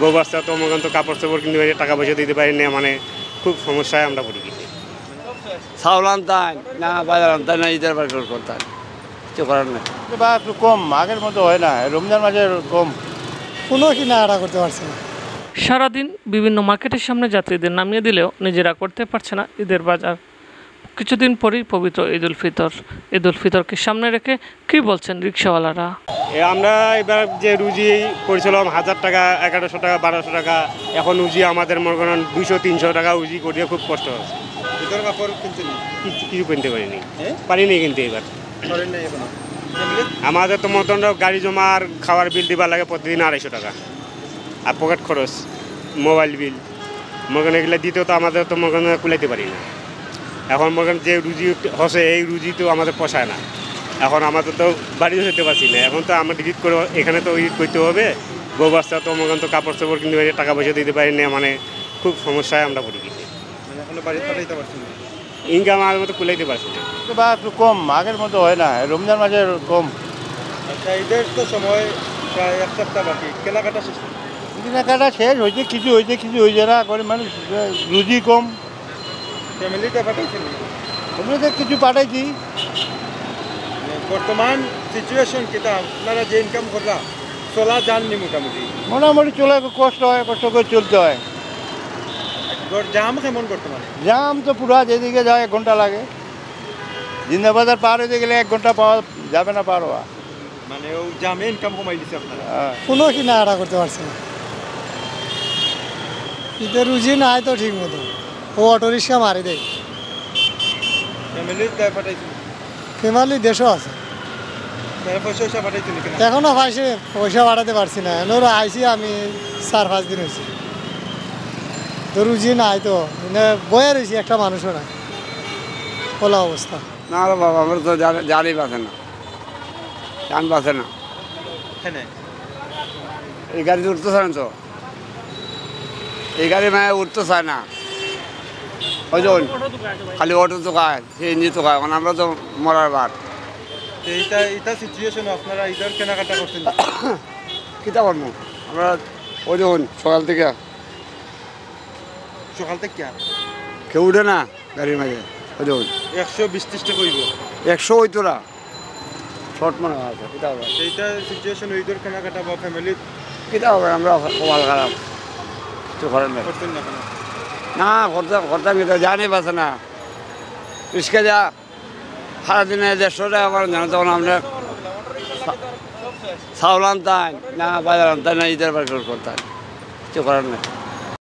বউ বাচ্চা তো মনে তো কাপড় চাপড় কিনতে পারি, টাকা পয়সা দিতে পারি না, মানে খুব সমস্যায় আমরা পড়ি গেছি। চাউল আনতাম না, বাজার আনতাম না, ঈদের বাজার করতাম, কিছু করার নেই। বা একটু কম, আগের মতো হয় না, রমজান মাসে কম, কোনো কেনাকাটা করতে পারছে না। সারাদিন বিভিন্ন মার্কেটের সামনে যাত্রীদের নামিয়ে দিলেও নিজেরা করতে পারছে না ঈদের বাজার। কিছুদিন পরেই পবিত্র ঈদুল ফিতর। ঈদুল ফিতরকে সামনে রেখে কী বলছেন রিক্সাওয়ালারা? আমরা এবার যে রুজি করেছিলাম 1000 টাকা, 1100 টাকা, 1200 টাকা, এখন উজি আমাদের মনে করেন 200-300 টাকা উজি করিয়ে খুব কষ্ট হচ্ছে। ভিতর কাপড় কিনতে কিছু কিনতে পারিনি কিনতে এবার। আমাদের তো মতন গাড়ি জমা আর খাওয়ার বিল দিবার লাগে প্রতিদিন 250 টাকা, আর পকেট খরচ, মোবাইল বিল, মনে এগুলো দিতেও তো আমাদের তো মনে কুলাইতে পারি না। এখন মনে যে রুজি হচ্ছে এই রুজি তো আমাদের পোষায় না। এখন আমাদের তো বাড়িও যেতে পারছি না, এখন তো আমরা ঈদ করে এখানে তো ঈদ করতে হবে, বউ বাচ্চা তো মনে তো কাপড় চাপড় কিনতে পারি, টাকা পয়সা দিতে পারি না, মানে খুব সমস্যায় আমরা পড়ে গেছি। ইনকাম আগের মতো কুলাইতে পারছি না। বা একটু কম, আগের মতো হয় না, রমজান মাসে কম। আচ্ছা, ঈদের তো সময় প্রায় 1 সপ্তাহ বাকি, কেনাকাটা শেষ? কেনাকাটা শেষ হয়েছে, কিছু হয়েছে, কিছু হয়েছে না, করে মানুষ রুজি কম। ফ্যামিলিতে পাঠাইছেন? এমনিতে কিছু পাঠাইছি। বর্তমান সিচুয়েশন কিতা, আপনারা যে ইনকাম করলা চলা যাননি মোটামুটি? মোটামুটি চলে কষ্ট হয়, কষ্ট করে চলতে হয়। জাম কেমন বর্তমানে? জাম তো পুরা, যেদিকে যায় 1 ঘন্টা লাগে। জিন্দাবাজার পার হতে গেলে 1 ঘন্টা পাওয়া যাবে না, পার হওয়া। মানে ও জামে ইনকাম কমাই দিচ্ছে আপনারা? কোনো কেনাকাটা করতে পারছে না। ঈদের রুজি নাই তো ঠিক মতো, ও অটো রিক্সা মারি দেয়। ফ্যামিলিতে পাঠাইছেন? ফ্যামিলি দেশও আছে, পয়সা পাঠাইছেন কিনা? এখনও পাইছে, পয়সা বাড়াতে পারছি না। এখনো আইসি আমি 4-5 দিন হয়েছে, তো রুজি নাই তো, বয়ে রয়েছি, একটা মানুষও নাই, খোলা অবস্থা। না রে বাবা, আমরা তো জানি বাঁচে না, জান বাঁচে না। হ্যাঁ, এই গাড়িতে উঠতে চায় না তো, এই গাড়ি মানে উঠতে চায় না, ওই যে খালি অটো তো খায়, সিএনজি তো খায়, আমরা তো মরার বার। এইটা সিচুয়েশন আপনারা ঈদের কেনাকাটা করছেন? কীটা করবো আমরা, ওই দেখুন সকাল থেকে কেউ উঠে না গাড়ির মাঝে, ওই দেখুন 120-30 টাকা হইব, 100 হইতো না, শর্ট মনে আছে। কীটা হবে এইটা সিচুয়েশন, ঈদের কেনাকাটা বা ফ্যামিলি কীটা হবে, আমরা কপাল খারাপ, কিছু করেন না। করছেন না কেন? না করতাম কিন্তু জানি বাঁচে না, রিক্সা যা সারাদিনে 150 টাকা করেন জানো, তখন আমরা চাউল আনতাম না, বাজার আনতাম না, ঈদের বাজার করতাম, কিছু করার নেই।